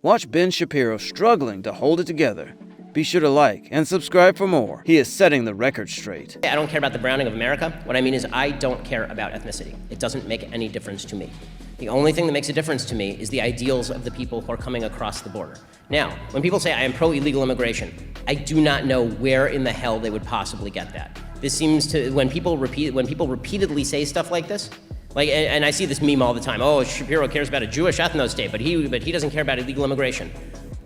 Watch Ben Shapiro struggling to hold it together. Be sure to like and subscribe for more. He is setting the record straight. I don't care about the browning of America. What I mean is I don't care about ethnicity. It doesn't make any difference to me. The only thing that makes a difference to me is the ideals of the people who are coming across the border. Now, when people say I am pro-illegal immigration, I do not know where in the hell they would possibly get that. This seems to, when people repeatedly say stuff like this, and I see this meme all the time, oh, Shapiro cares about a Jewish ethno-state, but he doesn't care about illegal immigration.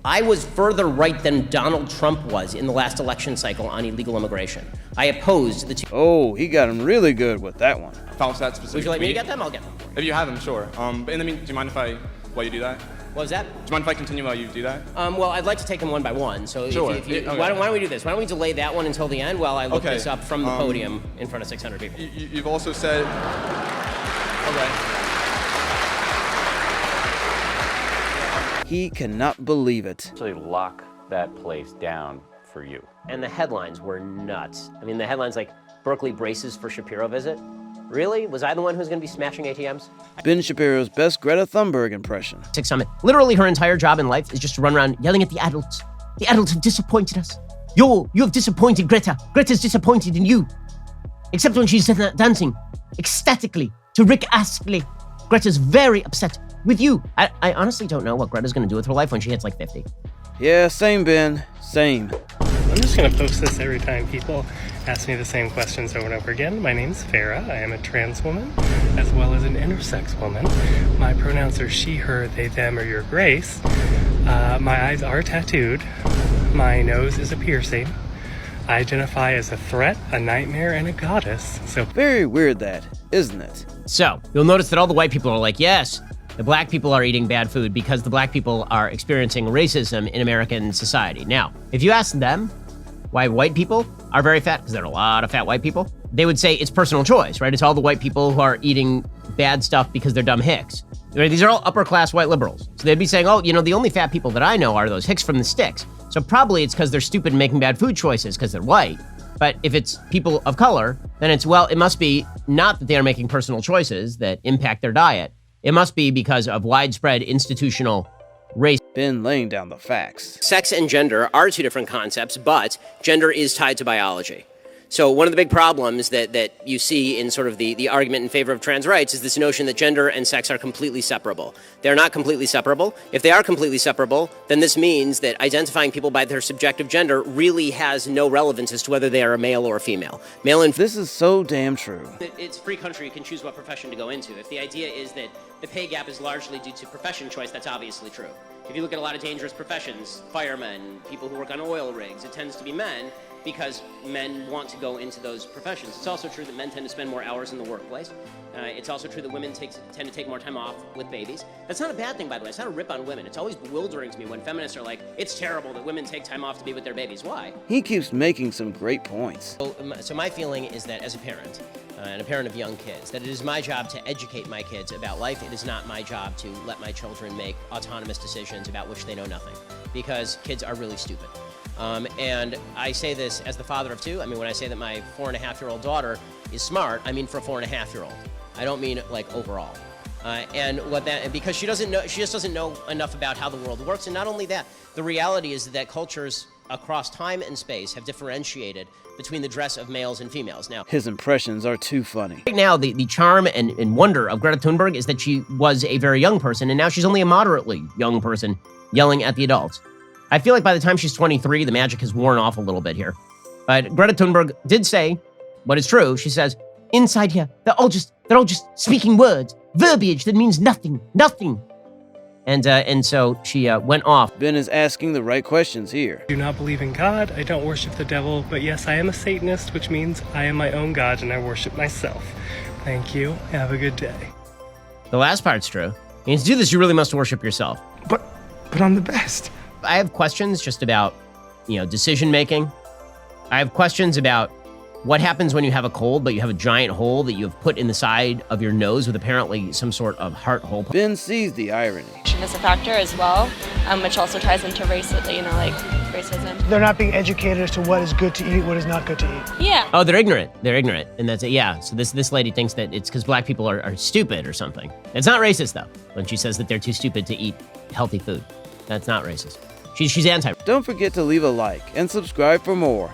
I was further right than Donald Trump was in the last election cycle on illegal immigration. I opposed the two. Oh, he got him really good with that one. Found that specific Would you like me to tweet. get them? I'll get them. If you have them, sure. But in the meantime, do you mind if while you do that? What was that? Do you mind if I continue while you do that? Well, I'd like to take them one by one. So Sure. okay. Okay. Why don't we do this? Why don't we delay that one until the end while I look Okay. this up from the podium in front of 600 people? You've also said. Okay. He cannot believe it. Actually lock that place down for you. And the headlines were nuts. I mean, the headlines like, Berkeley braces for Shapiro visit. Really? Was I the one who's going to be smashing ATMs? Ben Shapiro's best Greta Thunberg impression. Summit. Literally, her entire job in life is just to run around yelling at the adults. The adults have disappointed us. You have disappointed Greta. Greta's disappointed in you. Except when she's dancing ecstatically to Rick Astley. Greta's very upset with you. I honestly don't know what Greta's going to do with her life when she hits like 50. Yeah, same, Ben. Same. I'm just going to post this every time people ask me the same questions over and over again. My name's Farah. I am a trans woman, as well as an intersex woman. My pronouns are she, her, they, them, or your grace. My eyes are tattooed. My nose is a piercing. I identify as a threat, a nightmare, and a goddess. So Very weird that, isn't it? So, you'll notice that all the white people are like, yes, the black people are eating bad food because the black people are experiencing racism in American society. Now, if you ask them why white people are very fat, because there are a lot of fat white people, they would say it's personal choice, right? It's all the white people who are eating bad stuff because they're dumb hicks. Right? These are all upper-class white liberals. So they'd be saying, oh, the only fat people that I know are those hicks from the sticks. So probably it's because they're stupid and making bad food choices because they're white. But if it's people of color, then it's, well, it must be not that they are making personal choices that impact their diet. It must be because of widespread institutional racism. Ben laying down the facts. Sex and gender are two different concepts, but gender is tied to biology. So one of the big problems that you see in sort of the argument in favor of trans rights is this notion that gender and sex are completely separable. They're not completely separable. If they are completely separable, then this means that identifying people by their subjective gender really has no relevance as to whether they are a male or a female. This is so damn true. It's a free country. You can choose what profession to go into. If the idea is that the pay gap is largely due to profession choice, that's obviously true. If you look at a lot of dangerous professions, firemen, people who work on oil rigs, it tends to be men because men want to go into those professions. It's also true that men tend to spend more hours in the workplace. It's also true that women tend to take more time off with babies. That's not a bad thing, by the way. It's not a rip on women. It's always bewildering to me when feminists are like, it's terrible that women take time off to be with their babies. Why? He keeps making some great points. So my feeling is that as a parent, and a parent of young kids, that it is my job to educate my kids about life. It is not my job to let my children make autonomous decisions about which they know nothing, because kids are really stupid. And I say this as the father of two. I mean, when I say that my 4.5-year-old daughter is smart, I mean for a 4.5-year-old. I don't mean like overall. Because she just doesn't know enough about how the world works. And not only that, the reality is that cultures across time and space have differentiated between the dress of males and females. Now, His impressions are too funny. right now, the charm and wonder of Greta Thunberg is that she was a very young person, and now she's only a moderately young person yelling at the adults. I feel like by the time she's 23, the magic has worn off a little bit here. But Greta Thunberg did say what is true. She says, inside here, they're all just speaking words, verbiage that means nothing. And so she went off. Ben is asking the right questions here. I do not believe in God. I don't worship the devil. But yes, I am a Satanist, which means I am my own God and I worship myself. Thank you. Have a good day. The last part's true. And to do this, you really must worship yourself. But I'm the best. I have questions just about, decision making. I have questions about what happens when you have a cold, but you have a giant hole that you have put in the side of your nose with apparently some sort of heart hole. Ben sees the irony. Is a factor as well, which also ties into racism. They're not being educated as to what is good to eat, what is not good to eat. Yeah. Oh, they're ignorant. And that's it. Yeah. So this lady thinks that it's because black people are stupid or something. It's not racist though, when she says that they're too stupid to eat healthy food. That's not racist. She's anti. Don't forget to leave a like and subscribe for more.